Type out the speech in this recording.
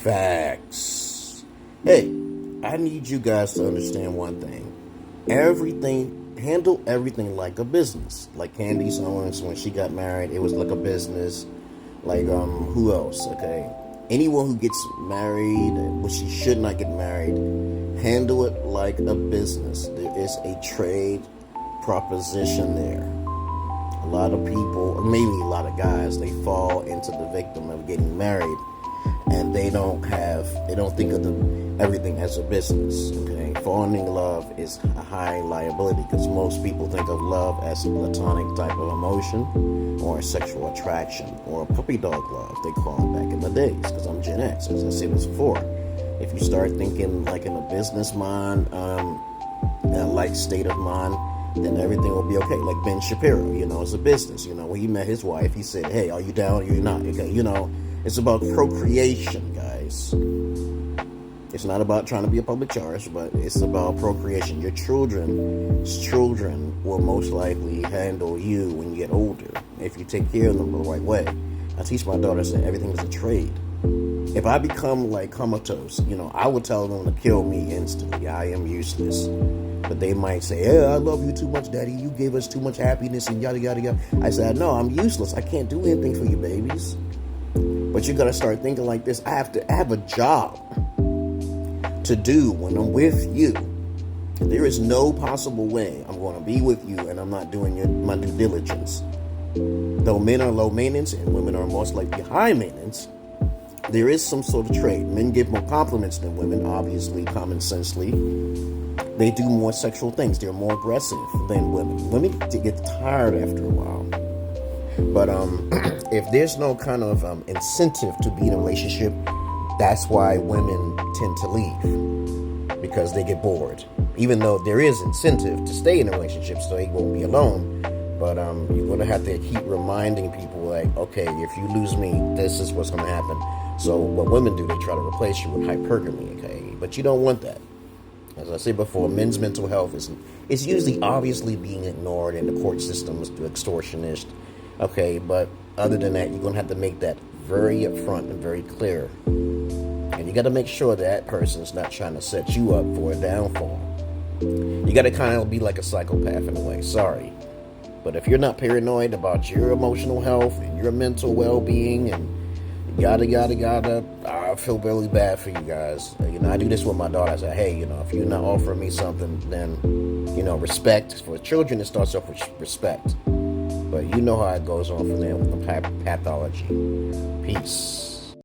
Facts. Hey, I need you guys to understand one thing. Handle everything like a business. Like Candy's Owens, when she got married, it was like a business. Like, who else? Okay. Anyone who gets married, which she should not get married, handle it like a business. There is a trade proposition there. A lot of people, or maybe a lot of guys, they fall into the victim of getting married, and they don't think of everything as a business. Okay, falling in love is a high liability because most people think of love as a platonic type of emotion, or a sexual attraction, or a puppy dog love they call it back in the days. Because I'm Gen X, as I said this before. If you start thinking like in a business mind, like state of mind, then everything will be okay. Like Ben Shapiro, it's a business. When he met his wife, he said, "Hey, are you down or you're not?" Okay, it's about procreation, guys. It's not about trying to be a public charge, but it's about procreation. Your children's children will most likely handle you when you get older if you take care of them the right way. I teach my daughters that everything is a trade. If I become like comatose, I would tell them to kill me instantly. I am useless. But they might say, "Hey, I love you too much, Daddy. You gave us too much happiness and yada, yada, yada." I said, "No, I'm useless. I can't do anything for you, babies." But you got to start thinking like this. I have a job to do when I'm with you. There is no possible way I'm going to be with you and I'm not doing my due diligence. Though men are low maintenance and women are most likely high maintenance, there is some sort of trade. Men give more compliments than women, obviously, common sensely. They do more sexual things. They're more aggressive than women. Women get tired after a while. But if there's no kind of incentive to be in a relationship, that's why women tend to leave, because they get bored. Even though there is incentive to stay in a relationship so they won't be alone, but you're going to have to keep reminding people like, okay, if you lose me, this is what's going to happen. So what women do, they try to replace you with hypergamy, okay? But you don't want that. As I said before, men's mental health is usually obviously being ignored in the court systems to extortionist, okay? But other than that, you're going to have to make that very upfront and very clear. And you got to make sure that person's not trying to set you up for a downfall. You got to kind of be like a psychopath in a way. Sorry. But if you're not paranoid about your emotional health and your mental well-being and yada, I feel really bad for you guys. I do this with my daughter. I say, hey, if you're not offering me something, then, respect. For children, it starts off with respect. But you know how it goes on from there with the pathology. Peace.